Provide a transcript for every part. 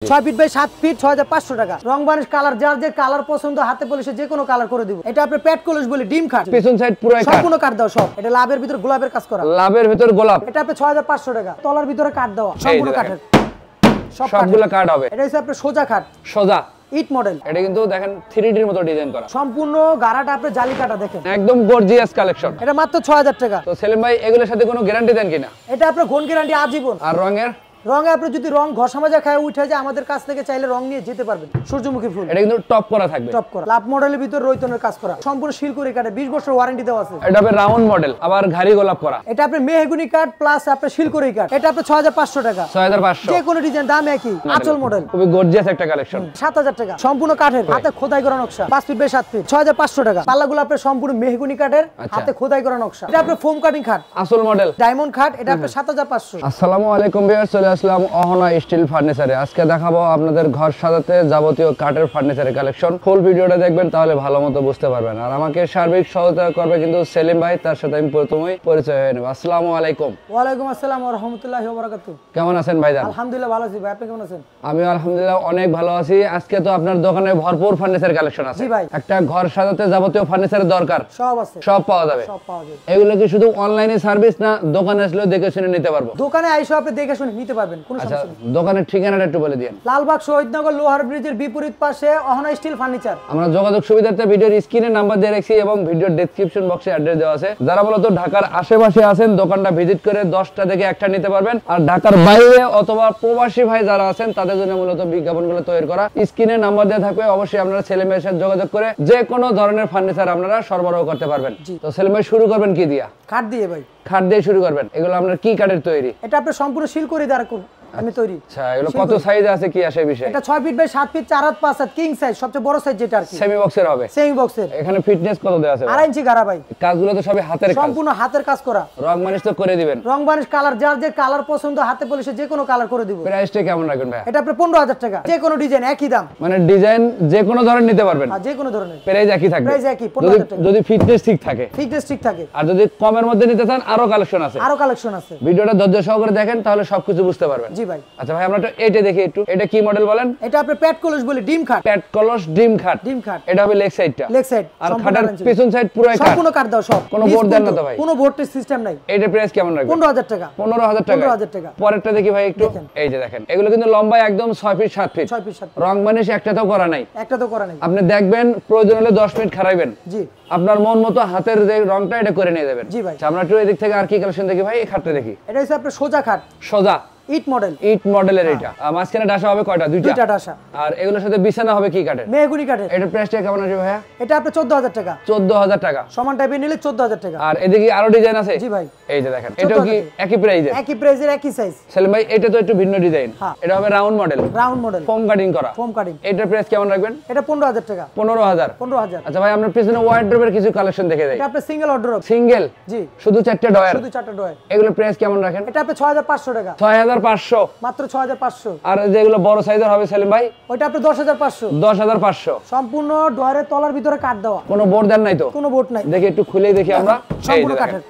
6 feet by 7 fit 6500 টাকা। রং varnish colour যার যে কালার পছন্দ হাতে পলিশে যে কোনো কালার করে দিব। এটা আপনি প্যাড কলস বলি ডিম খাট। পিছন সাইড পুরো কাট। সম্পূর্ণ কাট দাও সব। এটা লাভের ভিতর গোলাপের কাজ করা। লাভের ভিতর গোলাপ। এটা আপনি 6500 টাকা। তলার ভিতরে কাট দেওয়া। সম্পূর্ণ কাঠের। সবগুলো কাট হবে। এটা হচ্ছে আপনার সোজা খাট। সোজা ইট মডেল। এটা কিন্তু দেখেন 3D এর মতো ডিজাইন করা। সম্পূর্ণ গারাটা আপনি জালি কাটা দেখেন। একদম গর্জিয়াস কালেকশন। এটা মাত্র 6000 টাকা। তো সেলিম ভাই এগুলোর সাথে কোনো গ্যারান্টি দেন কিনা? এটা আপনার ঘন গ্যারান্টি আজীবন। আর রঙের রঙে আপনি যদি রং ঘষা মাজা খায় উঠে যায় আমাদের কাছ থেকে চাইলে রং নিয়ে যেতে পারবেন। সূর্যমুখী ফুল। এটা কিন্তু টপ করা থাকবে। টপ করা। লাভ মডেলের ভিতর রয়তনের কাজ করা। সম্পূর্ণ শিলকুড়ি কাটে 20 বছর ওয়ারেন্টি দেওয়া আছে। এটা হবে রাউন্ড মডেল আবার ঘাড়ি গোলাপ করা। এটা আপনি মেহগুনি কাট প্লাস আপনি শিলকুড়ি কাট। এটা আপনি 6500 টাকা। 6500 যে কোনো ডিজাইন দাম একই। আঁচল মডেল। খুবই গর্জিয়াস একটা কালেকশন। 7000 টাকা। সম্পূর্ণ কাঠের হাতে খোদাই করা নকশা। 5 ফিট বাই 7 ফিট 6500 টাকা। পাল্লাগুলো আপনি সম্পূর্ণ মেহগুনি কাঠের হাতে খোদাই করা নকশা। এটা আপনি ফোম কাটিং খাট। আসল মডেল ডায়মন্ড খাট। এটা আপনি 7500। আসসালামু আলাইকুম ভিউয়ার্স, চলে আসলাম অহনা স্টিল ফার্নিচারে। আজকে দেখাবো আপনাদের ঘর সাজাতে যাবতীয় কাঠের ফার্নিচারের কালেকশন। ফুল ভিডিওটা দেখবেন তাহলে ভালো মতো বুঝতে পারবেন। আর আমাকে সার্বিক সহায়তা করবে কিন্তু সেলিম ভাই, তার সাথে আমি প্রথমেই পরিচয় হয়ে নেব। আসসালামু আলাইকুম। ওয়া আলাইকুম আসসালাম ওয়া রাহমাতুল্লাহি ওয়া বারাকাতুহু। কেমন আছেন ভাইজান? আলহামদুলিল্লাহ ভালো আছি ভাই, আপনি কেমন আছেন? আমি আলহামদুলিল্লাহ অনেক ভালো আছি। আজকে তো আপনার দোকানে ভরপুর ফার্নিচার কালেকশন আছে। জি ভাই। একটা ঘর সাজাতে যাবতীয় ফার্নিচারের দরকার সব আছে। সব পাওয়া যাবে। সব পাওয়া যাবে। এগুলো কি শুধু অনলাইনে সার্ভিস না দোকানে আসলেও দেখে শুনে নিতে পারবো? দোকানে আইসো আপনি দেখে শুনে নিতে পারবেন, কোনো আচ্ছা, সমস্যা নেই। দোকানের ঠিকানাটা একটু বলে দিন। লালবাগ শহীদনগর লোহার ব্রিজের বিপরীত পাশে অহনা স্টিল ফার্নিচার। আমরা যোগাযোগ সুবিধার্থে ভিডিওর স্ক্রিনে নাম্বার দিয়ে রাখছি এবং ভিডিওর ডেসক্রিপশন বক্সে অ্যাড্রেস দেওয়া আছে। যারা মূলত ঢাকার আশেপাশে আছেন দোকানটা ভিজিট করে 10টা থেকে একটা নিতে পারবেন। আর ঢাকার বাইরে অথবা প্রবাসী ভাই যারা আছেন তাদের জন্য মূলত বিজ্ঞাপনগুলো তৈরি করা। স্ক্রিনে নাম্বার দেওয়া থাকবে, অবশ্যই আপনারা ছেলে মেয়ের সাথে যোগাযোগ করে যে কোনো ধরনের ফার্নিচার আপনারা সরবরাহ করতে পারবেন। তো ছেলে মেয়ে শুরু করবেন কি দিয়া? কাঠ দিয়ে ভাই। খাট দিয়ে শুরু করবেন। এগুলো আপনার কি কাঠের তৈরি? এটা আপনি সম্পূর্ণ শিলকুড়ি দ্বারা আমি তৈরি। আচ্ছা, এগুলো কত সাইজ আছে কি আসে বিষয়? এটা 6 ফিট বাই 7 ফিট 4 হাত 5 হাত কিং সাইজ, সবচেয়ে বড় সাইজ যেটা আর কি। সেমি বক্সের হবে। সেমি বক্সের। এখানে ফিটনেস কত দেওয়া আছে? 2.5 ইঞ্চি গাড়া ভাই। কাজগুলো তো সবই হাতের কাজ। সম্পূর্ণ হাতের কাজ করা। রং মানিশ তো করে দিবেন। রং বানিশ কালার যার যে কালার পছন্দ হাতে পলিশে যে কোনো কালার করে দিব। প্রাইসটা কেমন রাখবেন ভাই? এটা আপনি 15000 টাকা। যে কোনো ডিজাইন একই দাম। মানে ডিজাইন যে কোনো ধরনের নিতে পারবেন। আর যে কোনো ধরনের। প্রাইস একই থাকবে। প্রাইস একই 15000 টাকা। যদি ফিটনেস ঠিক থাকে। ফিটনেস ঠিক থাকে। আর যদি কমের মধ্যে নিতে চান আরো কালেকশন আছে। আরো কালেকশন আছে। ভিডিওটা ধৈর্য সহকারে দেখেন তাহলে সবকিছু বুঝতে পারবেন। জি ভাই। আচ্ছা ভাই, আমরা তো এইটা দেখি একটু। এটা কি মডেল বলেন? এটা আপনি প্যাড কলস বলি ডিম খাট। প্যাড কলস ডিম খাট। ডিম খাট। এটা হবে লেগ সাইডটা। Leg side. আর খাটের পিছন সাইড পুরো কাট। সম্পূর্ণ কাট দাও সব। কোনো বোর্ড দেন না তো ভাই? কোনো বোর্ডের সিস্টেম নাই। এইটা প্রাইস কেমন রাখবেন? 15000 টাকা। 15000 টাকা। 15000 টাকা। পরেরটা দেখি ভাই একটু। এই যে দেখেন, এগুলো কিন্তু লম্বা একদম 6 ফিট 7 ফিট। 6 feet 7 feet. রং মানিশ একটাতেও করা নাই। একটা তো করা নাই। আপনি দেখবেন, প্রয়োজন হলে 10 মিনিট খারাইবেন। জি। আপনার মন মতো হাতের যে রংটা এটা করে নিয়ে যাবেন। জি ভাই। আচ্ছা, আমরা একটু এদিক থেকে আর কি কালেকশন দেখি ভাই। এই খাটটা দেখি। এটা হচ্ছে আপনার সোজা খাট। সোজা ইট মডেল। ইট মডেলের এটা। মাঝখানে ডাসা হবে কয়টা? দুইটা ডাসা। আর এগুলোর সাথে বিছানা হবে কি কাঠের? মেহগুনি কাঠের। এটার প্রাইসটা কেমন আসবে ভাইয়া? এটা আপনি 14000 টাকা। 14000 টাকা। সমান টাইপের নিলে 14000 টাকা। আর এদিকে আরো ডিজাইন আছে? জি ভাই। এই যে দেখেন, এটাও কি একই প্রাইসে? একই প্রাইসের একই সাইজ। সেলিম ভাই, এটা তো একটু ভিন্ন ডিজাইন। এটা হবে round model. Round model. Foam cutting করা। Foam cutting. এটার প্রাইস কেমন রাখবেন? এটা 15000 টাকা। 15000। 15000। আচ্ছা ভাই, আমরা পিছনে ওয়ার্ড্রোবের কিছু কালেকশন দেখে দেই। এটা আপনি সিঙ্গেল অর্ডার। সিঙ্গেল? জি। শুধু 4টা ডয়ার? শুধু 4টা ডয়ার। এগুলোর প্রাইস কেমন রাখেন? এটা আপনি 6500 টাকা। 6500। মাত্র 6500। আর যেগুলো বড় সাইজের হবে সেলিম ভাই? ওইটা আপনি 10500। 10500। সম্পূর্ণ ডয়ারের তলার ভিতরে কাট দেওয়া। কোনো বোর্ড দেন নাই তো? কোনো বোর্ড নাই। দেখি একটু খুলেই দেখি আমরা। সম্পূর্ণ কাঠের।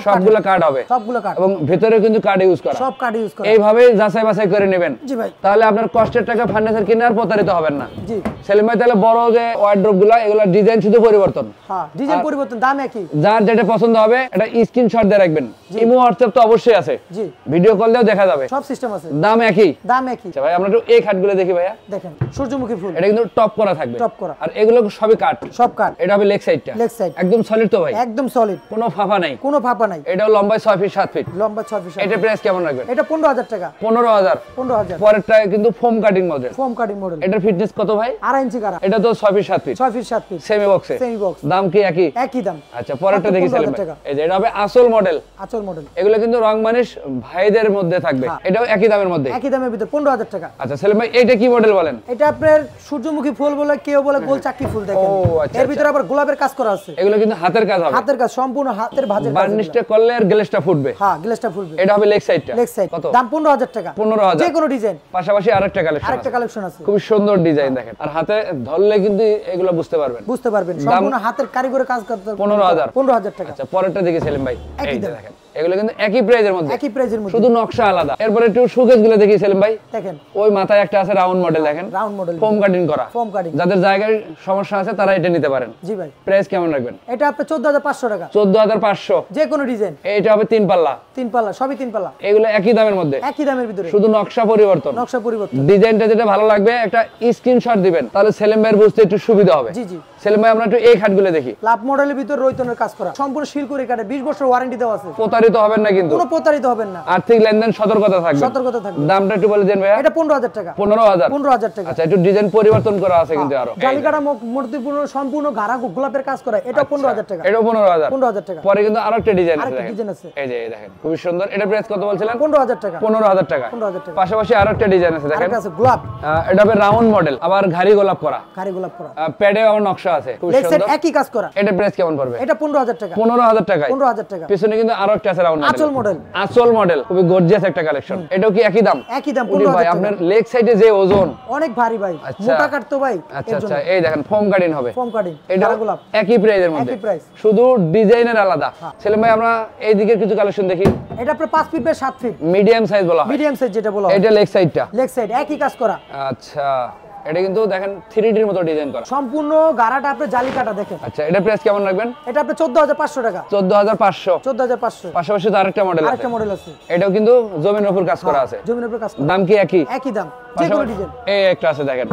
সবগুলো কাট হবে। সবগুলো কাট। এবং ভিতরে কিন্তু কাট ইউজ করা। সব কাট ইউজ করা। এইভাবে যাচাই বাছাই করে নেবেন। জি ভাই। তাহলে আপনার কষ্টের টাকা ফার্নিচার কিনে আর প্রতারিত হবেন না। জি। সেলিম ভাই, তাহলে বড় যে ওয়ার্ড্রোব গুলা এগুলা ডিজাইন শুধু পরিবর্তন। হ্যাঁ, ডিজাইন পরিবর্তন, দাম একই। যার যেটা পছন্দ হবে এটা স্ক্রিনশট দিয়ে রাখবেন। ইমো হোয়াটসঅ্যাপ তো অবশ্যই আছে। জি। ভিডিও কল দিয়েও দেখা যাবে। সব সিস্টেম আছে। দাম একই? দাম একই। আচ্ছা ভাই, আমরা একটু এই খাটগুলো দেখি ভাইয়া। দেখেন, সূর্যমুখী ফুল। এটা কিন্তু টপ করা থাকবে। টপ করা। আর এগুলো সবই কাট। সব কাট। এটা হবে লেগ সাইডটা। Leg side. একদম সলিড তো ভাই? একদম সলিড। কোনো ফাঁপা নাই। কোনো ফাঁপা নাই। এটাও লম্বায় 6 ফিট 7 ফিট। লম্বা 6 ফিট। এটা প্রাইস কেমন রাখবেন? এটা 15000 টাকা। 15000। 15000। পরেরটা কিন্তু foam cutting model. Foam cutting model. এটার ফিটনেস কত ভাই? 2.5 ইঞ্চি গাড়া। এটা তো 6 feet 7 feet. 6 feet 7 feet. Semi বক্সে? Semi box. দাম কি একই? একই দাম। আচ্ছা, পরেরটা দেখি সেলিম ভাই। 15000 টাকা। এই যে এটা হবে আসল মডেল। আচল মডেল। এগুলো কিন্তু রং মানিশ ভাইদের মধ্যে থাকবে। এটাও একই দামের মধ্যে? একই দামের ভিতর 15000 টাকা। আচ্ছা সেলিম ভাই, এটা কি মডেল বলেন? এটা আপনার সূর্যমুখী ফুল বলে, কেউ বলে গোল চাকরি ফুল। দেখেন, এর ভিতরে আবার গোলাপের কাজ করা আছে। এগুলো কিন্তু হাতের কাজ হবে। হাতের কাজ, সম্পূর্ণ হাতের ভাঁজের কাজ। বার্নিশটা করলে আর গ্লেজটা ফুটবে। হ্যাঁ, গ্লেজটা ফুলবে। এটা হবে লেগ সাইডটা। Leg side. কত? দাম 15000 টাকা। 15000। যে কোনো ডিজাইন। পাশাপাশি আরেকটা কালেকশন। আরেকটা কালেকশন আছে। খুব সুন্দর ডিজাইন দেখেন। আর হাতে ধরলে কিন্তু এগুলো বুঝতে পারবেন। বুঝতে পারবেন, সম্পূর্ণ হাতের কারিগরের কাজ করতে। 15000। 15000 টাকা। আচ্ছা, পরেরটা দেখি সেলিম ভাই। এই যে দেখেন, এগুলো কিন্তু একই প্রাইজের মধ্যে, একই প্রাইজের মধ্যে, শুধু নকশা আলাদা। এরপরে একটু শোকেস গুলো দেখি সেলিম ভাই, দেখেন ওই মাথায় একটা আছে রাউন্ড মডেল, দেখেন রাউন্ড মডেল, ফোম কাটিং করা, ফোম কাটিং। যাদের জায়গায় সমস্যা আছে তারা এটা নিতে পারেন। জি ভাই। প্রাইস কেমন রাখবেন? এটা আপনি 14500 টাকা। 14500, যে কোনো ডিজাইন। এইটা হবে 3 পাল্লা, 3 পাল্লা, সবই 3 পাল্লা। এগুলো একই দামের মধ্যে, একই দামের ভিতরে, শুধু নকশা পরিবর্তন। নকশা পরিবর্তন। ডিজাইনটা যেটা ভালো লাগবে একটা স্ক্রিনশট দিবেন, তাহলে সেলিম ভাইয়ের বুঝতে একটু সুবিধা হবে। জি জি। সেলিম ভাই আমরা একটু এই খাটগুলো দেখি। লাভ মডেলের ভিতর রয়তনের কাজ করা, সম্পূর্ণ শিলকুড়ি কাটে, 20 বছর ওয়ারেন্টি দেওয়া আছে। প্রতারিত হবেন না কিন্তু, কোনো প্রতারিত হবেন না। আর্থিক লেনদেন সতর্কতা থাকবে, সতর্কতা থাকবে। দামটা একটু বলে দেন ভাইয়া। এটা 15000 টাকা। 15000, 15000 টাকা। আচ্ছা, একটু ডিজাইন পরিবর্তন করা আছে কিন্তু আরো। জালিকাটা মূর্তিপূর্ণ সম্পূর্ণ গাড়া গোলাপের কাজ করা, এটা 15000 টাকা। এটা 15000, 15000 টাকা। পরে কিন্তু আরেকটা ডিজাইন আছে, আরেকটা দেখেন ডিজাইন আছে, এই যে এই দেখেন খুব সুন্দর। এটা প্রাইস কত বলছিলেন? 15000 টাকা। 15000 টাকা। 15000 টাকা। পাশাপাশি আরেকটা ডিজাইন আছে, দেখেন আরেকটা আছে গোলাপ, এটা হবে রাউন্ড মডেল, আবার ঘাড়ি গোলাপ করা, গাড়ি গোলাপ করা, প্যাডে আবার নকশা আছে, খুব লেগ সাইড সুন্দর। একই কাজ করা। এটা প্রাইস কেমন পড়বে? এটা 15000 টাকা। 15000 টাকায়। 15000 টাকা। পিছনে কিন্তু আরো একটা আছে রাউন্ড মডেল, আঁচল মডেল, আঁচল মডেল, খুবই গর্জিয়াস একটা কালেকশন। এটাও কি একই দাম? একই দাম, উনি ভাই 15000 আপনার টাকা। লেগ সাইডে যে ওজন অনেক ভারী ভাই, আচ্ছা। মোটা কাটতো ভাই। আচ্ছা আচ্ছা, এই দেখেন ফোম কাটিং হবে, ফোম কাটিং, এটা গাড়া গোলাপ, একই প্রাইজের মধ্যে, একই প্রাইস, শুধু ডিজাইনের আলাদা। সেলিম ভাই আমরা এই দিকের কিছু কালেকশন দেখি। এটা আপনার 5 feet by 7 feet, medium size বলা হয়, মিডিয়াম সাইজ যেটা বলা হয়। এটা লেগ সাইডটা, লেগ সাইড একই কাজ করা। আচ্ছা, এটা কিন্তু দেখেন 3D এর মতো ডিজাইন করা, সম্পূর্ণ গাড়াটা আপনার জালি কাটা, দেখেন। আচ্ছা, এটা প্রাইস কেমন রাখবেন? এটা আপনার 14500 টাকা। 14500, 14500। পাশাপাশি তো আরেকটা মডেল আছে, আরেকটা মডেল আছে, এটাও কিন্তু জমির উপর কাজ করা আছে, জমির উপর কাজ করা, দাম কি একই? একই দাম, যে কোনো ডিজাইন। এই একটা আছে দেখেন,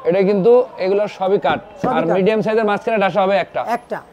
এটা কিন্তু এগুলো সবই কাট, আর মিডিয়াম সাইজের মাঝখানে ডাসা হবে একটা।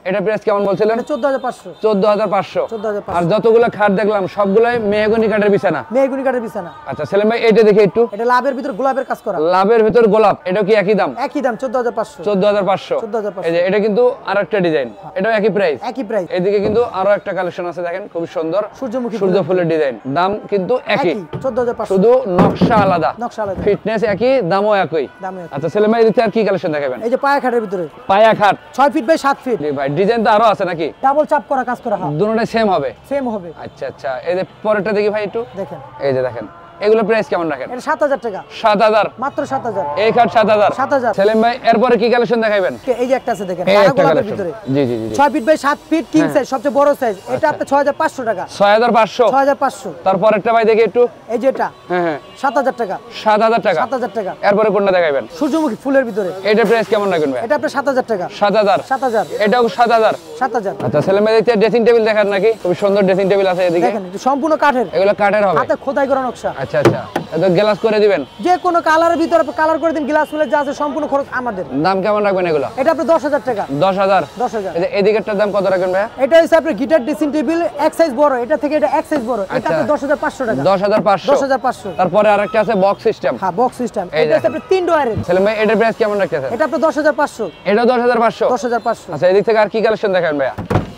এটা প্রাইস কেমন বলছিলেন? 14500। 14500। 14500। আর যতগুলো খাট দেখলাম সবগুলাই মেহগনি কাঠের বিছানা। মেহগনি কাঠের বিছানা। আচ্ছা সেলিম ভাই এটা দেখে একটু। এটা লাভের ভিতর গোলাপের কাজ করা। লাভের ভিতর গোলাপ, এটা কি একই দাম? একই দাম, 14500। 14500। 14500। এই যে এটা কিন্তু আরেকটা ডিজাইন, এটাও একই প্রাইস। একই প্রাইস। এদিকে কিন্তু আরো একটা কালেকশন আছে, দেখেন খুব সুন্দর সূর্যমুখী সূর্য ফুলের ডিজাইন, দাম কিন্তু একই, 14500। শুধু নকশা আলাদা, নকশা আলাদা, ফিটনেস একই, দামও একই। দামও একই। আচ্ছা সেলিম ভাই এদিকে আর কি কালেকশন দেখাবেন? এই যে পায়া খাটের ভিতরে, পায়া খাট 6 ফিট বাই 7 ফিট। জি ভাই, ডিজাইন তো আরো আছে নাকি? ডাবল চাপ করা কাজ করা, দুটোটাই সেম হবে? সেম হবে। আচ্ছা আচ্ছা, এই যে পরেরটা দেখি ভাই একটু, দেখেন এই যে দেখেন এগুলো প্রাইস কেমন রাখেন? এটা 7000 টাকা। 7000, মাত্র 7000। এই খাট 7000। 7000। সেলিম ভাই এরপরে কি কালেকশন দেখাবেন? এই যে একটা আছে দেখেন, এই গাড়া একটা গোলাপের কালেকশন, ভিতরে, জি জি জি, 6 feet by 7 feet king size, সবচেয়ে বড় সাইজ। এটা আপনি 6500 টাকা। 6500। 6500। তারপর একটা ভাই দেখি একটু, এই যে এটা, হ্যাঁ হ্যাঁ, 7000 টাকা। 7000 টাকা। 7000 টাকা। এরপরে কোনটা দেখাবেন? সূর্যমুখী ফুলের ভিতরে, এইটার প্রাইস কেমন রাখবেন ভাই? এটা আপনার 7000 টাকা। 7000। 7000। এটাও 7000। 7000। আচ্ছা সেলিম ভাই দেখতে ড্রেসিং টেবিল দেখান নাকি? খুব সুন্দর ড্রেসিং টেবিল আছে এদিকে, দেখেন এটা সম্পূর্ণ কাঠের, এগুলো কাঠের হবে, হাতে খোদাই করা নকশা। আচ্ছা আচ্ছা, এটা গ্লাস করে দিবেন? যে কোনো কালারের ভিতরে আপনি কালার করে দিন, গ্লাস ফুলের যা আছে সম্পূর্ণ খরচ আমাদের। দাম কেমন রাখবেন এগুলো? এটা আপনি 10000 টাকা। 10000। 10000। এই যে এদিকেরটার দাম কত রাখবেন ভাই? এটা হচ্ছে আপনার গিটার ড্রেসিং টেবিল, এক সাইজ বড়, এটা থেকে এটা এক সাইজ বড়, এটা আচ্ছা। আপনি 10500 টাকা। 10500। 10500। তারপরে আরেকটা আছে বক্স সিস্টেম, হ্যাঁ বক্স সিস্টেম, এই এটা হচ্ছে দেখেন। আপনার 3 ডয়ারের। সেলিম ভাই এটার প্রাইস কেমন রাখতেছেন? এটা আপনি 10500। এটা 10500। 10500। আচ্ছা এদিক থেকে আর কি কালেকশন দেখাবেন ভাইয়া?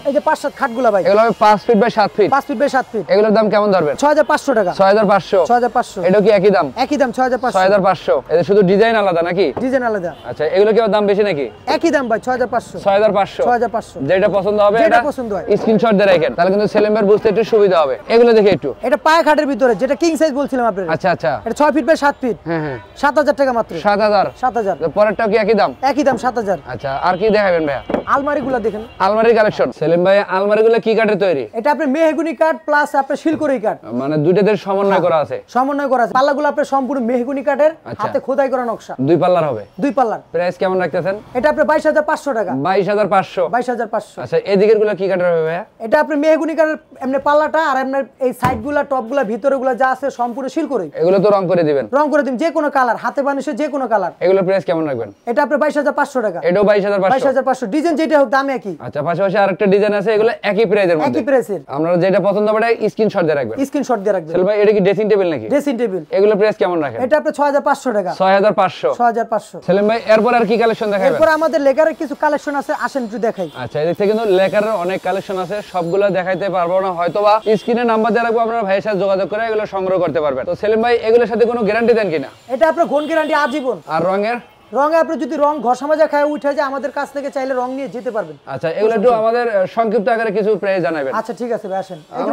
এই যে 5-7 খাটগুলা ভাই, এগুলো হবে 5 feet by 7 feet, 5 feet by 7 feet, এগুলোর দাম কেমন ধরবেন? 6500 টাকা। 6500। 6500। এটাও কি একই দাম? একই দাম, 6500। 6500। এটা শুধু ডিজাইন আলাদা নাকি? ডিজাইন আলাদা। আচ্ছা এগুলো কি দাম বেশি নাকি? একই দাম ভাই, 6500। 6500। 6500। যেটা পছন্দ হবে যেটা এটা পছন্দ হয় স্ক্রিনশট দিয়ে রাখেন, তাহলে কিন্তু সেলিম ভাই বুঝতে একটু সুবিধা হবে। এগুলো দেখে একটু, এটা পায়া খাটের ভিতরে যেটা কিং সাইজ বলছিলাম আপনাদের, আচ্ছা আচ্ছা, এটা 6 ফিট বাই 7 ফিট, হ্যাঁ হ্যাঁ, 7000 টাকা মাত্র। 7000। 7000। পরেরটাও কি একই দাম? একই দাম, 7000। আচ্ছা আর কি দেখাবেন ভাইয়া? আলমারিগুলো দেখেন, আলমারির কালেকশন। সেলিম ভাই আলমারিগুলো কি কাঠের তৈরি? এটা আপনার মেহগুনি কাঠ প্লাস আপনার শিলকড়ি কাঠ, মানে দুইটাদের সমন্বয় করা আছে, সমন্বয় করা আছে। পাল্লাগুলো আপনার সম্পূর্ণ মেহগুনি কাঠের, আচ্ছা। হাতে খোদাই করা নকশা, 2 পাল্লার হবে। 2 পাল্লার। প্রাইস কেমন রাখতেছেন? এটা আপনার 22500 টাকা। 22500। 22500। আচ্ছা এদিকের গুলো কি কাঠের হবে ভাইয়া? এটা আপনার মেহগুনি কাঠের এমনি পাল্লাটা, আর আপনার এই সাইডগুলা টপগুলা ভিতরেগুলা যা আছে সম্পূর্ণ শিলকড়ি। এগুলো তো রং করে দিবেন? রং করে দিন, যে কোনো কালার, হাতে বানিয়ে যে কোনো কালার। এগুলো প্রাইস কেমন রাখবেন? এটা আপনার 22500 টাকা। এটাও 22500। 22500। ডিজাইন যেটা হোক দাম একই। আচ্ছা পাশাপাশি আরেকটা ডিজাইন আছে, এগুলো একই প্রাইসের মধ্যে, একই প্রাইসের। আপনারা যেটা পছন্দ হবে স্ক্রিনশট দিয়ে রাখবেন, স্ক্রিনশট দিয়ে রাখবেন। সেলিম ভাই এটা কি ড্রেসিং টেবিল নাকি? Dressing table. এগুলো প্রাইস কেমন রাখেন? এটা আপনার 6500 টাকা। 6500। 6500। সেলিম ভাই এরপর আর কি কালেকশন দেখাবেন? এরপর আমাদের লেকারের কিছু কালেকশন আছে, আসেন একটু দেখাই। আচ্ছা এদিক থেকে কিন্তু লেকারের অনেক কালেকশন আছে, সবগুলো দেখাইতে পারবো না, হয়তোবা স্ক্রিনে নাম্বার দিয়ে রাখবো, আপনারা ভাইয়ের সাথে যোগাযোগ করে এগুলো সংগ্রহ করতে পারবেন। তো সেলিম ভাই এগুলোর সাথে কোনো গ্যারান্টি দেন কিনা? এটা আপনার ঘন গ্যারান্টি আজীবন। আর রঙের? রঙে আপনি যদি রং ঘষা মাজা খায় উঠে যায় আমাদের কাছ থেকে চাইলে রং নিয়ে যেতে পারবেন। আচ্ছা, এগুলো একটু আমাদের সংক্ষিপ্ত আকারে কিছু প্রাইস জানাবেন। আচ্ছা ঠিক আছে ভাই, আসেন এই যে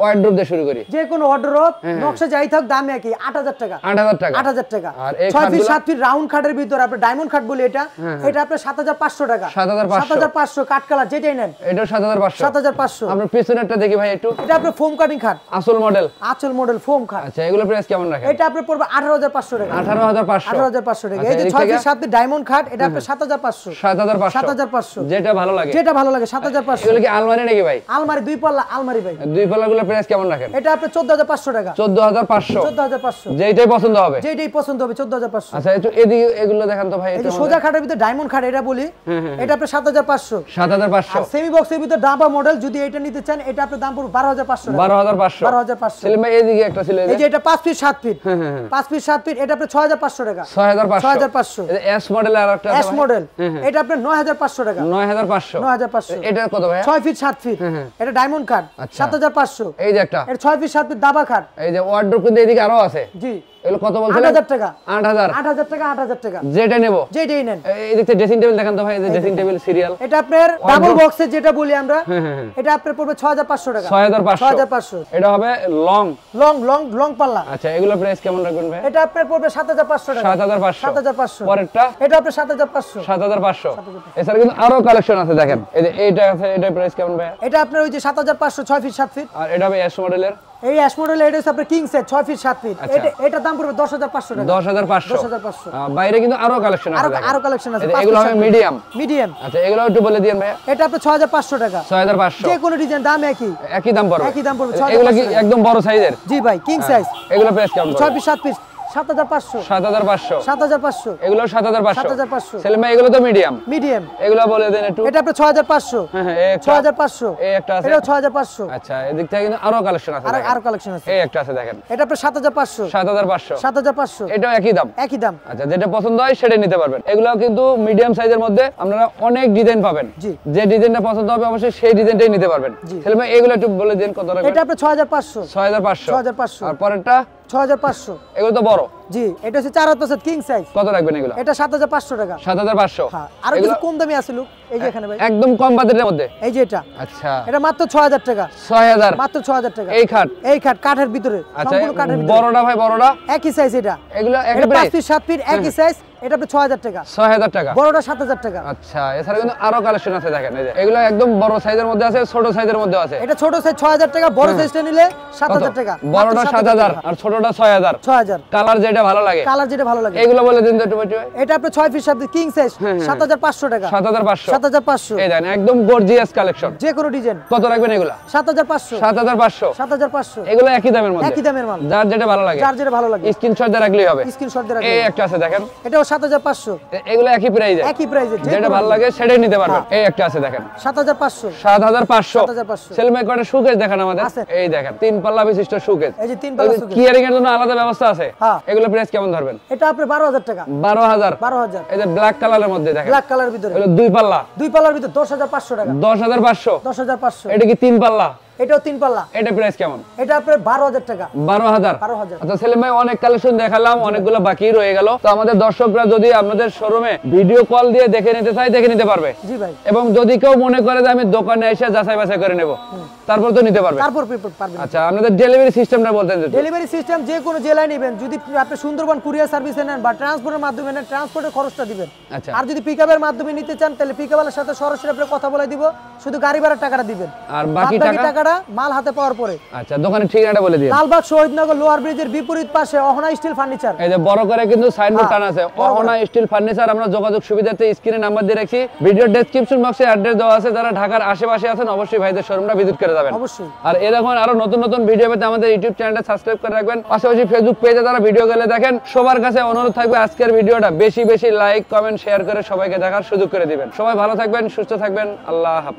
ওয়ার্ডরোব দিয়ে শুরু করি। যে কোনো ওয়ার্ডরোব নকশা যাই থাক দাম একই, 8000 টাকা। 8000 টাকা। আর 6 ফিট 7 ফিট রাউন্ড খাটের ভিতর আপনি ডায়মন্ড খাট বলি এটা আপনি 7500 টাকা। 7500 কাট কালার যেটাই নেন এটা 7500। 7500। আমরা পিছনেরটা দেখি ভাই একটু। এটা আপনি ফোম কাটিং খাট, আসল মডেল ফোম খাট। আচ্ছা, এগুলো প্রাইস কেমন রাখেন? এটা আপনি পড়বে 18500 টাকা। 18500 টাকা। এই যে 6 ফিট 7 ফিট ডায়মন্ড খাট এটা আপনি 7500। 7500 যেটা ভালো লাগে 7500। এগুলো কি আলমারি নাকি ভাই? আলমারি দুই পাল্লা আলমারি ভাই। দুই পাল্লাগুলো প্রাইস কেমন রাখেন? এটা আপনি 14500 টাকা। 14500 যেটাই পছন্দ হবে 14500। আচ্ছা, একটু এদিকে এগুলো দেখান তো ভাই। এই যে সোজা খাটের ভিতর ডায়মন্ড খাট এটা বলি এটা আপনি 7500। 7500। আর সেমি বক্সের ভিতর ডাবা মডেল যদি এটা নিতে চান এটা আপনার দাম পড়বে 12500 টাকা। 12500। সেলিম ভাই এদিকে একটা ছিল এই যে এটা 5 ফিট 7 ফিট 5 ফিট 7 ফিট এটা আপনি 6500 টাকা। 6500। এস মডেল আর একটা এস মডেল এটা আপনি 9500 টাকা। 9500। এটা কত ভাই? 6 ফিট 7 ফিট এটা ডায়মন্ড খাট 7500। এই যে একটা এটা 6 ফিট 7 ফিট দাবা খাট। এই যে ওয়ার্ডরোব কিন্তু এদিকে আরো আছে। জি এগুলো কত বলছেন? 8000 টাকা। 8000 টাকা 8000 টাকা। যেটা নেব যেটাই নেন। এই দেখতে ড্রেসিং টেবিল দেখান তো ভাই। এই যে ড্রেসিং টেবিল সিরিয়াল এটা আপনার ডাবল বক্সের যেটা বলি আমরা এটা আপনার পড়বে 6500 টাকা। 6500। এটা হবে লং পাল্লা। আচ্ছা, এগুলো প্রাইস কেমন রাখবেন ভাই? এটা আপনার পড়বে 7500 টাকা। 7500। পরেরটা এটা আপনার 7500। 7500। এছাড়া কিন্তু আরো কালেকশন আছে দেখেন। এই যে এইটা আছে, এটা প্রাইস কেমন ভাই? এটা আপনার ওই যে 7500 6 ফিট 7 ফিট। আর এটা হবে এস মডেলের। এই এস মডেল এটা হচ্ছে আপনার কিং সেট 6 ফিট 7 ফিট। এটা দাম পড়বে 10500 টাকা। 10500। বাইরে কিন্তু আরো কালেকশন আছে দেখেন। আরো কালেকশন আছে। এগুলো হবে মিডিয়াম। আচ্ছা, এগুলো একটু বলে দিয়েন ভাই। এটা আপনার 6500 টাকা। 6500। যে কোনো ডিজাইন দাম একই দাম পড়বে। এগুলো কি একদম বড় সাইজের? জি ভাই, কিং সাইজ। এগুলো প্রাইস কেমন? 6 ফিট 7 ফিট 7500। 7500। এগুলো 7500। সেলিম ভাই এগুলো তো মিডিয়াম। এগুলো বলে দেন একটু। এটা আপনার 6500। হ্যাঁ, 6500। এই একটা আছে। এটা 6500। আচ্ছা, এদিক থেকে কিন্তু আরো কালেকশন আছে দেখেন। আরো কালেকশন আছে। এই একটা আছে দেখেন। এটা আপনার 7500। 7500। এটাও একই দাম। আচ্ছা, যেটা পছন্দ হয় সেটাই নিতে পারবেন। এগুলো কিন্তু মিডিয়াম সাইজের মধ্যে আপনারা অনেক ডিজাইন পাবেন। যে ডিজাইনটা পছন্দ হবে অবশ্যই সেই ডিজাইনটাই নিতে পারবেন। সেলিম ভাই এগুলো একটু বলে দেন কত রাখবেন? এটা আপনার 6500। 6500। আর পরেরটা 6500। এগুলো তো বড়। জি, এটা হচ্ছে 4 কিং সাইজ। কত রাখবেন এগুলো? এটা 7500 টাকা। 7500। হ্যাঁ, আর কিছু কম দামি আছে লুক। এই যে এখানে ভাই একদম কম বাজেটের মধ্যে। এই যে এটা। আচ্ছা, এটা মাত্র 6000 টাকা। 6000। মাত্র 6000 টাকা। এই খাট কাঠের ভিতরে সম্পূর্ণ কাঠের ভিতরে। বড়টা ভাই বড়টা একই সাইজ এটা। এগুলো একই এটা 5 প্রাইস। ফিট 7 ফিট একই সাইজ। এটা আপনি 6000 টাকা। 6000 টাকা। বড়টা 7000 টাকা। আচ্ছা, এছাড়া কিন্তু আরো কালেকশন আছে দেখেন। এই যে এগুলো একদম বড় সাইজের মধ্যে আছে, ছোট সাইজের মধ্যে আছে। এটা ছোট সাইজ 6000 টাকা, বড় সাইজটা নিলে 7000 টাকা। বড়টা 7000 আর ছোটটা 6000। 6000। কালার যেটা ভালো লাগে। এগুলো বলে দিন তো একটু ভাই। এটা আপনি 6 ফিট 7 ফিট কিং সাইজ 7500 টাকা। 7500। এই দেখেন একদম গর্জিয়াস কালেকশন। যে কোনো ডিজাইন। কত রাখবেন এগুলো? 7500। 7500। এগুলো একই দামের মধ্যে। যার যেটা ভালো লাগে। স্ক্রিনশট দিয়ে রাখলেই হবে। এই একটা আছে দেখেন। এটাও 7500। এগুলো একই প্রাইসে। যেটা ভালো লাগে সেটাই নিতে পারবেন। এই একটা আছে দেখেন। 7500। 7500। সেলমে কয়টা শোকেস দেখেন আমাদের। এই দেখেন 3 পাল্লা বিশিষ্ট শোকেস। এই যে 3 পাল্লা শোকেস। কিয়ারিং এর জন্য আলাদা ব্যবস্থা আছে। এগুলো প্রাইস কেমন ধরবেন? এটা আপনি 12000 টাকা। 12000। এই যে ব্ল্যাক কালারের মধ্যে দেখেন। ব্ল্যাক কালারের ভিতরে। এগুলো 2 পাল্লা। 2 পাল্লার ভিতরে 10500 টাকা। 10500। এটা কি 3 পাল্লা? এটাও 3 পাল্লা। এটা প্রাইস কেমন? এটা আপনার 12000 টাকা। 12000। আচ্ছা সেলিম ভাই, অনেক কালেকশন দেখালাম, অনেকগুলো বাকি রয়ে গেল। তো আমাদের দর্শকরা যদি আপনাদের শোরুমে ভিডিও কল দিয়ে দেখে নিতে চায় দেখে নিতে পারবে। জি ভাই। এবং যদি কেউ মনে করে যে আমি দোকানে এসে যাচাই বাছাই করে নেব, তারপর তো নিতে পারবে। তারপর পারবেন। আচ্ছা, আপনাদের ডেলিভারি সিস্টেমটা বলতেন। ডেলিভারি সিস্টেম যে কোনো জেলায় নেবেন, যদি আপনি সুন্দরবন কুরিয়ার সার্ভিসে নেন বা ট্রান্সপোর্টের মাধ্যমে নেন, ট্রান্সপোর্টের খরচটা দিবেন। আচ্ছা। আর যদি পিকআপের মাধ্যমে নিতে চান তাহলে পিকআপের সাথে সরাসরি আপনি কথা বলে দিব, শুধু গাড়ি ভাড়ার টাকাটা দিবেন। আর বাকি টাকাটা মাল হাতে পাওয়ার পরে। আচ্ছা, দোকানের ঠিকানাটা বলে দিন। লালবাগ শহীদনগর লোয়ার ব্রিজের বিপরীত পাশে অহনা স্টিল ফার্নিচার। এই যে বড় করে কিন্তু সাইনবোর্ড টানা আছে, অহনা স্টিল ফার্নিচার। আমরা যোগাযোগ সুবিধাতে স্ক্রিনে নাম্বার দিয়ে রাখছি, ভিডিও ডেসক্রিপশন বক্সে অ্যাড্রেস দেওয়া আছে। যারা ঢাকার আশেপাশে আছেন অবশ্যই ভাইদের শোরুমটা ভিজিট করে যাবেন। অবশ্যই। আর এরকম আরো নতুন নতুন ভিডিও পেতে আমাদের ইউটিউব চ্যানেলটা সাবস্ক্রাইব করে রাখবেন। পাশাপাশি ফেসবুক পেজে যারা ভিডিও গুলো দেখেন সবার কাছে অনুরোধ থাকবে আজকের ভিডিওটা বেশি বেশি লাইক কমেন্ট শেয়ার করে সবাইকে দেখার সুযোগ করে দিবেন। সবাই ভালো থাকবেন, সুস্থ থাকবেন। আল্লাহ হাফেজ।